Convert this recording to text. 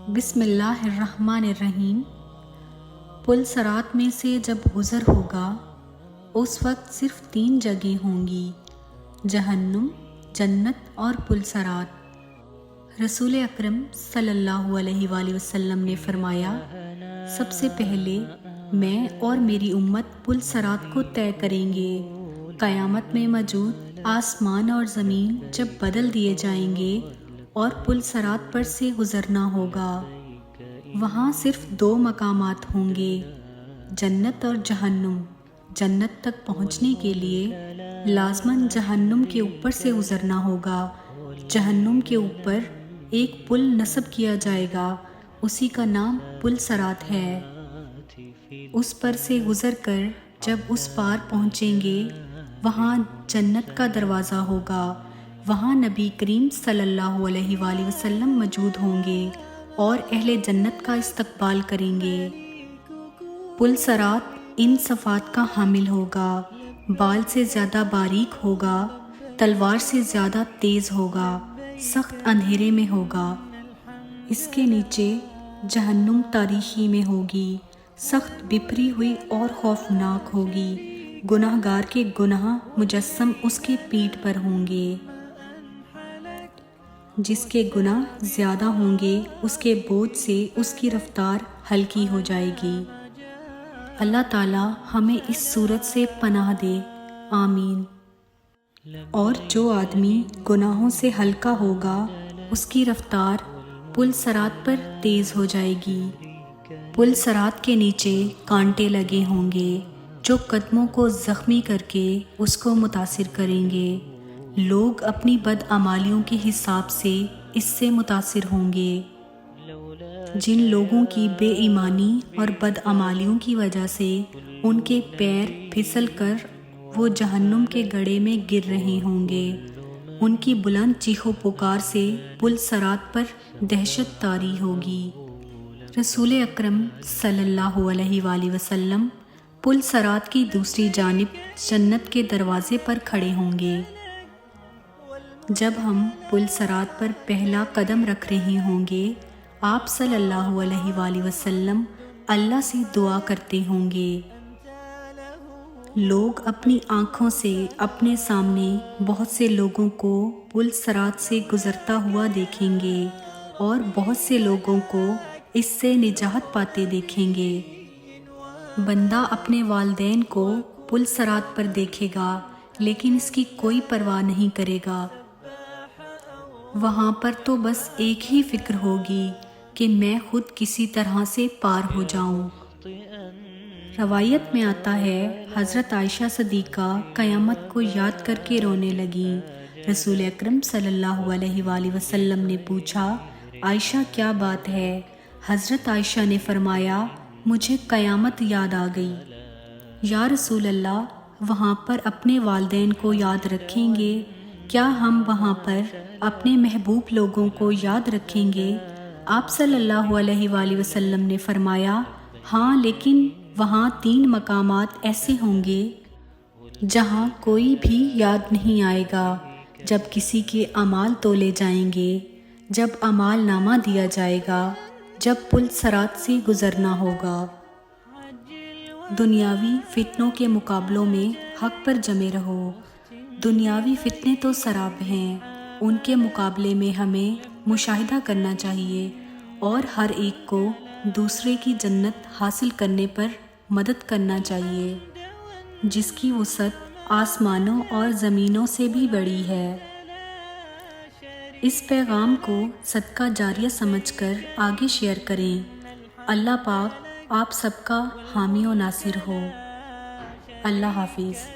بسم اللہ الرحمن الرحیم۔ پل صراط میں سے جب گزر ہوگا اس وقت صرف 3 جگہیں ہوں گی، جہنم، جنت اور پل صراط۔ رسول اکرم صلی اللہ علیہ وآلہ وسلم نے فرمایا، سب سے پہلے میں اور میری امت پل صراط کو طے کریں گے۔ قیامت میں موجود آسمان اور زمین جب بدل دیے جائیں گے اور پل صراط پر سے گزرنا ہوگا، وہاں صرف 2 مقامات ہوں گے، جنت اور جہنم۔ جنت تک پہنچنے کے لیے لازماً جہنم کے اوپر سے گزرنا ہوگا۔ جہنم کے اوپر ایک پل نصب کیا جائے گا، اسی کا نام پل صراط ہے۔ اس پر سے گزر کر جب اس پار پہنچیں گے، وہاں جنت کا دروازہ ہوگا، وہاں نبی کریم صلی اللہ علیہ وآلہ وسلم موجود ہوں گے اور اہل جنت کا استقبال کریں گے۔ پل صراط ان صفات کا حامل ہوگا، بال سے زیادہ باریک ہوگا، تلوار سے زیادہ تیز ہوگا، سخت اندھیرے میں ہوگا۔ اس کے نیچے جہنم تاریکی میں ہوگی، سخت بپھری ہوئی اور خوفناک ہوگی۔ گناہ گار کے گناہ مجسم اس کے پیٹھ پر ہوں گے۔ جس کے گناہ زیادہ ہوں گے اس کے بوجھ سے اس کی رفتار ہلکی ہو جائے گی۔ اللہ تعالی ہمیں اس صورت سے پناہ دے، آمین۔ اور جو آدمی گناہوں سے ہلکا ہوگا اس کی رفتار پل صراط پر تیز ہو جائے گی۔ پل صراط کے نیچے کانٹے لگے ہوں گے جو قدموں کو زخمی کر کے اس کو متاثر کریں گے۔ لوگ اپنی بدعمالیوں کے حساب سے اس سے متاثر ہوں گے۔ جن لوگوں کی بے ایمانی اور بدعمالیوں کی وجہ سے ان کے پیر پھسل کر وہ جہنم کے گڑھے میں گر رہے ہوں گے، ان کی بلند چیخ و پکار سے پل صراط پر دہشت طاری ہوگی۔ رسول اکرم صلی اللہ علیہ وآلہ وسلم پل صراط کی دوسری جانب جنت کے دروازے پر کھڑے ہوں گے۔ جب ہم پل صراط پر پہلا قدم رکھ رہے ہوں گے، آپ صلی اللہ علیہ وآلہ وسلم اللہ سے دعا کرتے ہوں گے۔ لوگ اپنی آنکھوں سے اپنے سامنے بہت سے لوگوں کو پل صراط سے گزرتا ہوا دیکھیں گے اور بہت سے لوگوں کو اس سے نجات پاتے دیکھیں گے۔ بندہ اپنے والدین کو پل صراط پر دیکھے گا لیکن اس کی کوئی پرواہ نہیں کرے گا۔ وہاں پر تو بس ایک ہی فکر ہوگی کہ میں خود کسی طرح سے پار ہو جاؤں۔ روایت میں آتا ہے، حضرت عائشہ صدیقہ قیامت کو یاد کر کے رونے لگیں۔ رسول اکرم صلی اللہ علیہ وآلہ وسلم نے پوچھا، عائشہ کیا بات ہے؟ حضرت عائشہ نے فرمایا، مجھے قیامت یاد آ گئی۔ یا رسول اللہ، وہاں پر اپنے والدین کو یاد رکھیں گے؟ کیا ہم وہاں پر اپنے محبوب لوگوں کو یاد رکھیں گے؟ آپ صلی اللہ علیہ وآلہ وسلم نے فرمایا، ہاں، لیکن وہاں 3 مقامات ایسے ہوں گے جہاں کوئی بھی یاد نہیں آئے گا۔ جب کسی کے اعمال تولے جائیں گے، جب اعمال نامہ دیا جائے گا، جب پل صراط سے گزرنا ہوگا۔ دنیاوی فتنوں کے مقابلوں میں حق پر جمے رہو۔ دنیاوی فتنے تو سراب ہیں، ان کے مقابلے میں ہمیں مشاہدہ کرنا چاہیے اور ہر ایک کو دوسرے کی جنت حاصل کرنے پر مدد کرنا چاہیے، جس کی وسعت آسمانوں اور زمینوں سے بھی بڑی ہے۔ اس پیغام کو صدقہ جاریہ سمجھ کر آگے شیئر کریں۔ اللہ پاک آپ سب کا حامی و ناصر ہو۔ اللہ حافظ۔